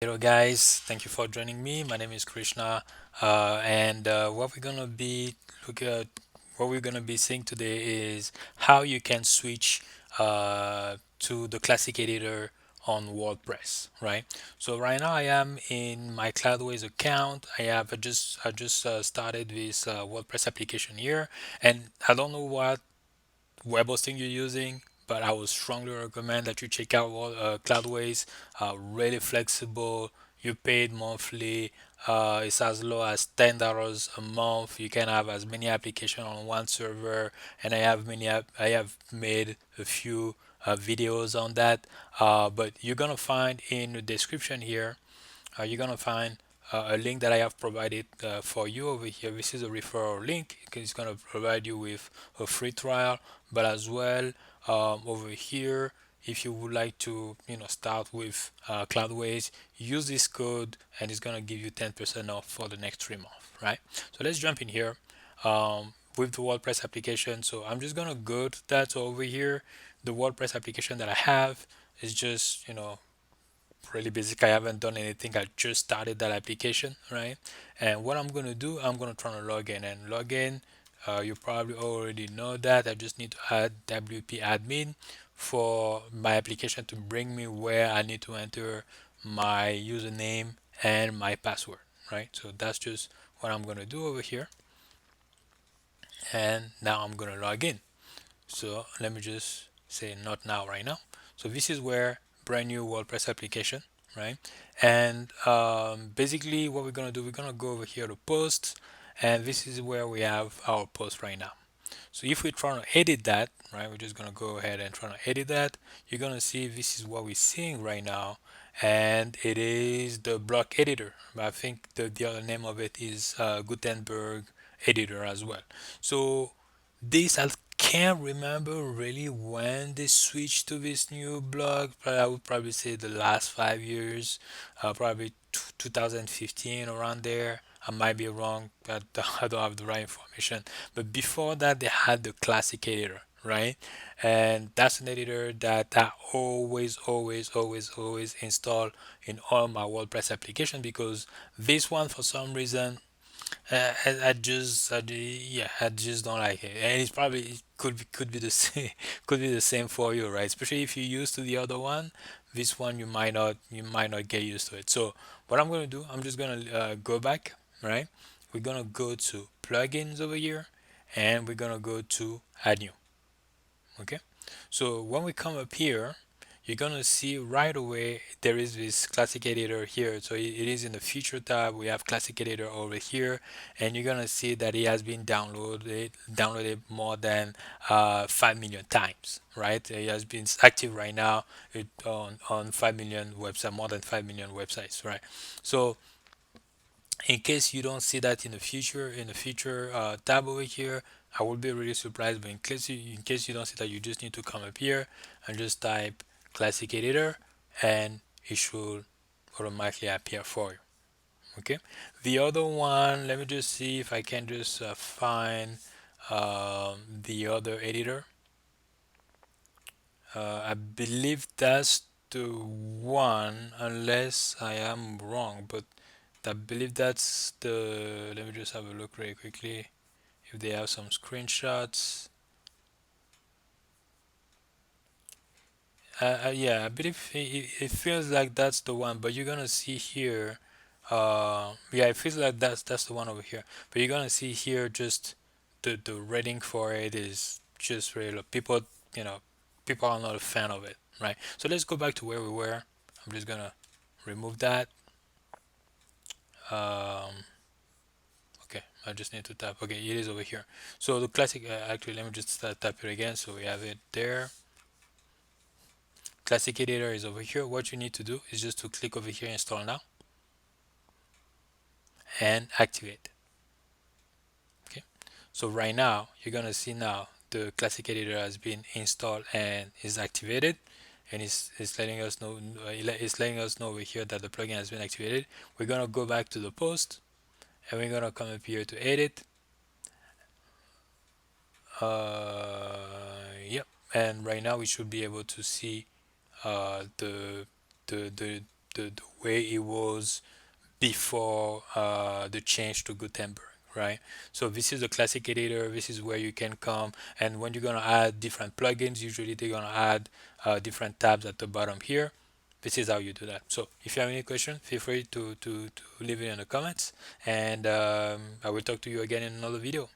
Hello guys, thank you for joining me. My name is Krishna, and what we're gonna be look at, what we're gonna be seeing today is how you can switch to the classic editor on WordPress, right? So right now I am in my Cloudways account. I just started this WordPress application here, and I don't know what web hosting you're using, but I would strongly recommend that you check out Cloudways. Really flexible. You paid monthly. It's as low as $10 a month. You can have as many applications on one server, and I have made a few videos on that. But you're gonna find in the description here you're gonna find a link that I have provided for you over here. This is a referral link. It's gonna provide you with a free trial, but as well over here, if you would like to, start with Cloudways, use this code, and it's gonna give you 10% off for the next 3 months, right? So let's jump in here with the WordPress application. So I'm just gonna go to that. So over here, the WordPress application that I have is just, really basic. I haven't done anything. I just started that application, right? And what I'm gonna do, I'm gonna try to log in and log in. You probably already know that. I just need to add WP admin for my application to bring me where I need to enter my username and my password, right? So that's just what I'm gonna do over here. And now I'm gonna log in. So let me just say not now, right now. So this is where brand new WordPress application, right? And basically what we're gonna do, we're gonna go over here to posts, and this is where we have our post right now. So if we try to edit that, right, we're just gonna go ahead and try to edit that. You're gonna see this is what we're seeing right now, and it is the block editor. I think the other name of it is Gutenberg editor as well. So this I can't remember really when they switched to this new blog, but I would probably say the last 5 years, probably 2015 around there. I might be wrong, but I don't have the right information. But before that, they had the classic editor, right? And that's an editor that I always install in all my WordPress application because this one, for some reason, I just don't like it, and it's probably it could be the same could be the same for you, right? Especially if you're used to the other one, this one you might not get used to it. So what I'm gonna do, I'm just gonna go back, right? We're gonna go to plugins over here, and we're gonna go to add new. Okay, so when we come up here, you're gonna see right away there is this classic editor here. So it is in the feature tab. We have classic editor over here, and you're gonna see that it has been downloaded more than 5 million times, right? It has been active right now on 5 million websites, more than 5 million websites, right? So in case you don't see that in the future tab over here, I will be really surprised. But in case you don't see that, you just need to come up here and just type classic editor, and it should automatically appear for you. Okay, the other one, let me just see if I can just find the other editor. I believe that's the one, unless I am wrong, but I believe that's the. Let me just have a look really quickly if they have some screenshots. Yeah, I believe it feels like that's the one, but you're gonna see here. Yeah, it feels like that's the one over here. But you're gonna see here just the rating for it is just really low. You know, people are not a fan of it, right? So let's go back to where we were. I'm just gonna remove that. Um, Okay, I just need to tap. Okay, it is over here. So the classic, actually, let me just tap it again. So we have it there. Classic editor is over here. What you need to do is just to click over here, install now, and activate. Okay. So right now, you're gonna see now the classic editor has been installed and is activated, and it's letting us know. It's letting us know over here that the plugin has been activated. We're gonna go back to the post, and we're gonna come up here to edit. Yep. And right now we should be able to see the the way it was before the change to Gutenberg, right? So this is the classic editor. This is where you can come, and when you're gonna add different plugins, usually they're gonna add different tabs at the bottom here. This is how you do that. So if you have any question, feel free to leave it in the comments, and I will talk to you again in another video.